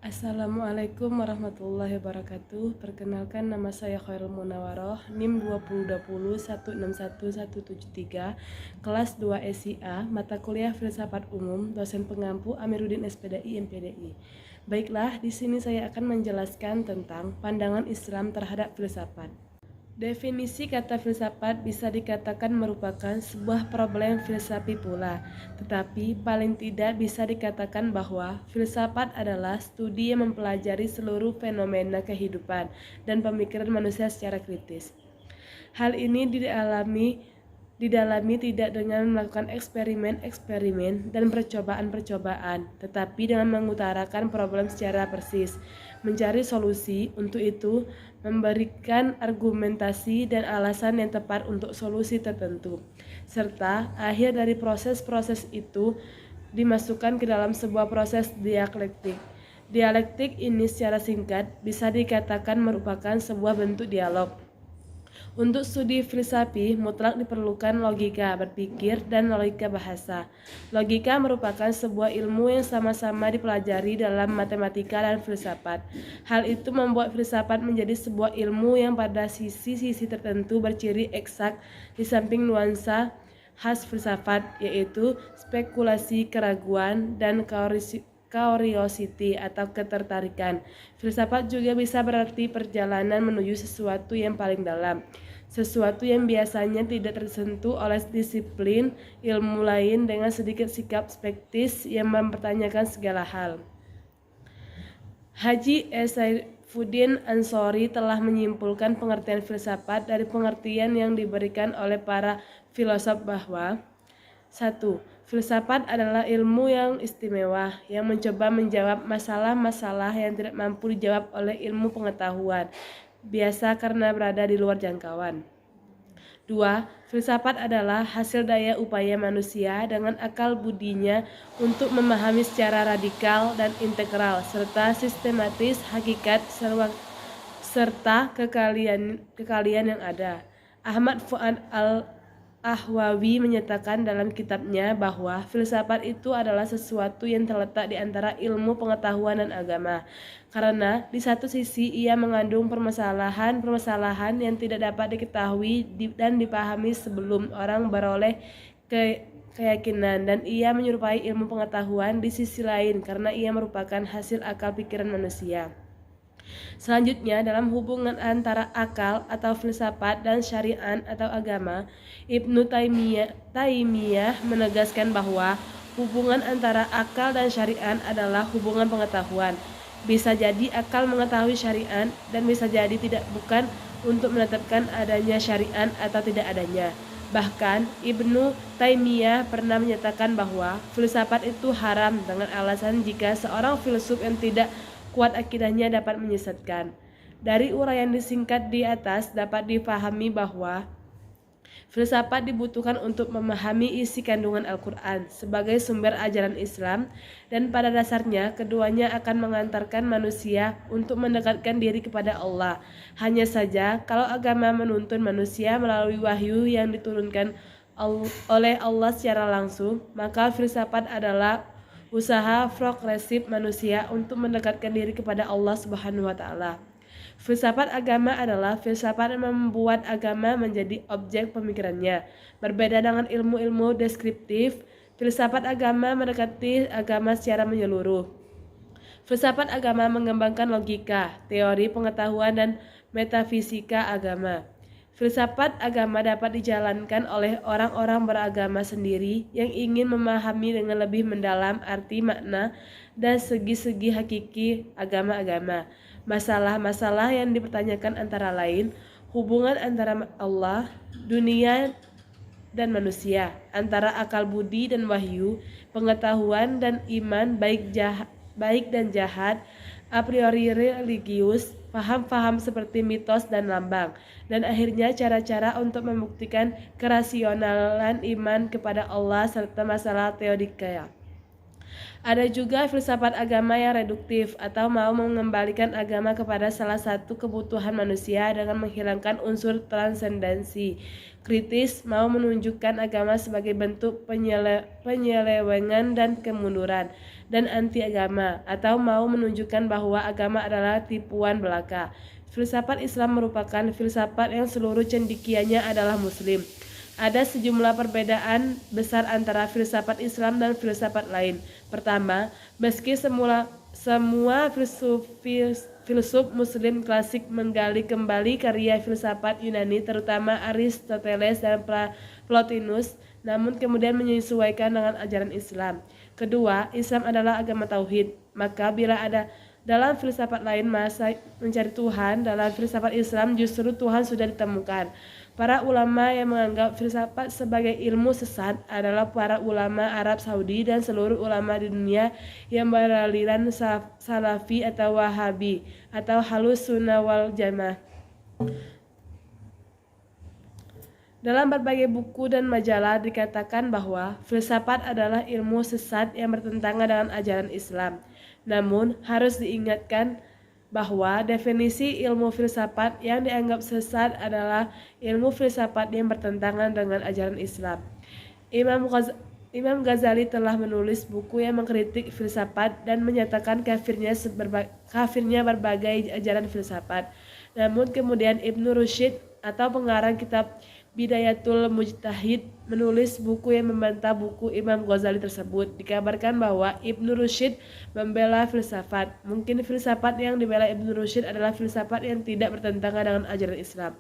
Assalamualaikum warahmatullahi wabarakatuh. Perkenalkan, nama saya Khairul Munawaroh, NIM 2020161173, kelas 2 SIA, mata kuliah Filsafat Umum, dosen pengampu Amiruddin SPDI MPDI. Baiklah, di sini saya akan menjelaskan tentang pandangan Islam terhadap filsafat. Definisi kata filsafat bisa dikatakan merupakan sebuah problem filsafi pula, tetapi paling tidak bisa dikatakan bahwa filsafat adalah studi yang mempelajari seluruh fenomena kehidupan dan pemikiran manusia secara kritis. Hal ini didalami tidak dengan melakukan eksperimen-eksperimen dan percobaan-percobaan, tetapi dengan mengutarakan problem secara persis, mencari solusi, untuk itu memberikan argumentasi dan alasan yang tepat untuk solusi tertentu, serta akhir dari proses-proses itu dimasukkan ke dalam sebuah proses dialektik. Dialektik ini secara singkat bisa dikatakan merupakan sebuah bentuk dialog. Untuk studi filsafi mutlak diperlukan logika berpikir dan logika bahasa. Logika merupakan sebuah ilmu yang sama-sama dipelajari dalam matematika dan filsafat. Hal itu membuat filsafat menjadi sebuah ilmu yang pada sisi-sisi tertentu berciri eksak di samping nuansa khas filsafat, yaitu spekulasi, keraguan, dan curiosity atau ketertarikan. Filsafat juga bisa berarti perjalanan menuju sesuatu yang paling dalam, sesuatu yang biasanya tidak tersentuh oleh disiplin ilmu lain dengan sedikit sikap skeptis yang mempertanyakan segala hal. Haji Saifuddin Ansori telah menyimpulkan pengertian filsafat dari pengertian yang diberikan oleh para filosof bahwa 1. Filsafat adalah ilmu yang istimewa yang mencoba menjawab masalah-masalah yang tidak mampu dijawab oleh ilmu pengetahuan biasa karena berada di luar jangkauan. 2. Filsafat adalah hasil daya upaya manusia dengan akal budinya untuk memahami secara radikal dan integral serta sistematis hakikat serta kekalian yang ada. Ahmad Fuad Al-Ahwawi menyatakan dalam kitabnya bahwa filsafat itu adalah sesuatu yang terletak di antara ilmu pengetahuan dan agama, karena di satu sisi ia mengandung permasalahan-permasalahan yang tidak dapat diketahui dan dipahami sebelum orang beroleh keyakinan, dan ia menyerupai ilmu pengetahuan di sisi lain karena ia merupakan hasil akal pikiran manusia. Selanjutnya, dalam hubungan antara akal atau filsafat dan syariat atau agama, Ibnu Taimiyah menegaskan bahwa hubungan antara akal dan syariat adalah hubungan pengetahuan. Bisa jadi akal mengetahui syariat dan bisa jadi bukan untuk menetapkan adanya syariat atau tidak adanya. Bahkan Ibnu Taimiyah pernah menyatakan bahwa filsafat itu haram dengan alasan jika seorang filsuf yang tidak kuat akidahnya dapat menyesatkan. Dari uraian disingkat di atas dapat dipahami bahwa filsafat dibutuhkan untuk memahami isi kandungan Al-Quran sebagai sumber ajaran Islam, dan pada dasarnya keduanya akan mengantarkan manusia untuk mendekatkan diri kepada Allah. Hanya saja kalau agama menuntun manusia melalui wahyu yang diturunkan oleh Allah secara langsung, maka filsafat adalah usaha progresif manusia untuk mendekatkan diri kepada Allah Subhanahu wa taala. Filsafat agama adalah filsafat yang membuat agama menjadi objek pemikirannya. Berbeda dengan ilmu-ilmu deskriptif, filsafat agama mendekati agama secara menyeluruh. Filsafat agama mengembangkan logika, teori pengetahuan, dan metafisika agama. Filsafat agama dapat dijalankan oleh orang-orang beragama sendiri yang ingin memahami dengan lebih mendalam arti makna dan segi-segi hakiki agama-agama. Masalah-masalah yang dipertanyakan antara lain hubungan antara Allah, dunia, dan manusia, antara akal budi dan wahyu, pengetahuan dan iman, baik dan jahat, a priori religius, paham-paham seperti mitos dan lambang, dan akhirnya cara-cara untuk membuktikan kerasionalan iman kepada Allah serta masalah teodikea. Ada juga filsafat agama yang reduktif atau mau mengembalikan agama kepada salah satu kebutuhan manusia dengan menghilangkan unsur transendensi. Kritis mau menunjukkan agama sebagai bentuk penyelewengan dan kemunduran. dan anti agama, atau mau menunjukkan bahwa agama adalah tipuan belaka. Filsafat Islam merupakan filsafat yang seluruh cendekianya adalah muslim. Ada sejumlah perbedaan besar antara filsafat Islam dan filsafat lain. Pertama, meski semua filsuf muslim klasik menggali kembali karya filsafat Yunani, terutama Aristoteles dan Plotinus, namun kemudian menyesuaikan dengan ajaran Islam. Kedua, Islam adalah agama tauhid. Maka bila ada dalam filsafat lain masa mencari Tuhan, dalam filsafat Islam justru Tuhan sudah ditemukan. Para ulama yang menganggap filsafat sebagai ilmu sesat adalah para ulama Arab Saudi dan seluruh ulama di dunia yang beraliran Salafi atau Wahabi atau Halus Sunnah wal Jamaah. Dalam berbagai buku dan majalah dikatakan bahwa filsafat adalah ilmu sesat yang bertentangan dengan ajaran Islam. Namun harus diingatkan bahwa definisi ilmu filsafat yang dianggap sesat adalah ilmu filsafat yang bertentangan dengan ajaran Islam. Imam Ghazali telah menulis buku yang mengkritik filsafat dan menyatakan kafirnya berbagai ajaran filsafat. Namun kemudian Ibnu Rushd atau pengarang kitab Bidayatul Mujtahid menulis buku yang membantah buku Imam Ghazali tersebut. Dikabarkan bahwa Ibnu Rushd membela filsafat. Mungkin filsafat yang dibela Ibnu Rushd adalah filsafat yang tidak bertentangan dengan ajaran Islam.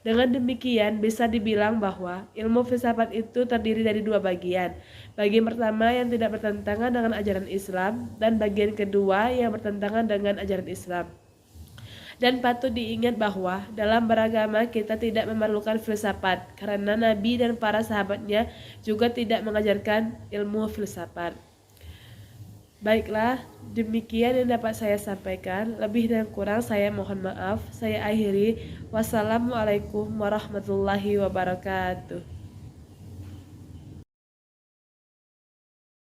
Dengan demikian bisa dibilang bahwa ilmu filsafat itu terdiri dari dua bagian. Bagian pertama yang tidak bertentangan dengan ajaran Islam dan bagian kedua yang bertentangan dengan ajaran Islam. Dan patut diingat bahwa dalam beragama kita tidak memerlukan filsafat karena Nabi dan para sahabatnya juga tidak mengajarkan ilmu filsafat. Baiklah, demikian yang dapat saya sampaikan. Lebih dan kurang saya mohon maaf. Saya akhiri. Wassalamualaikum warahmatullahi wabarakatuh.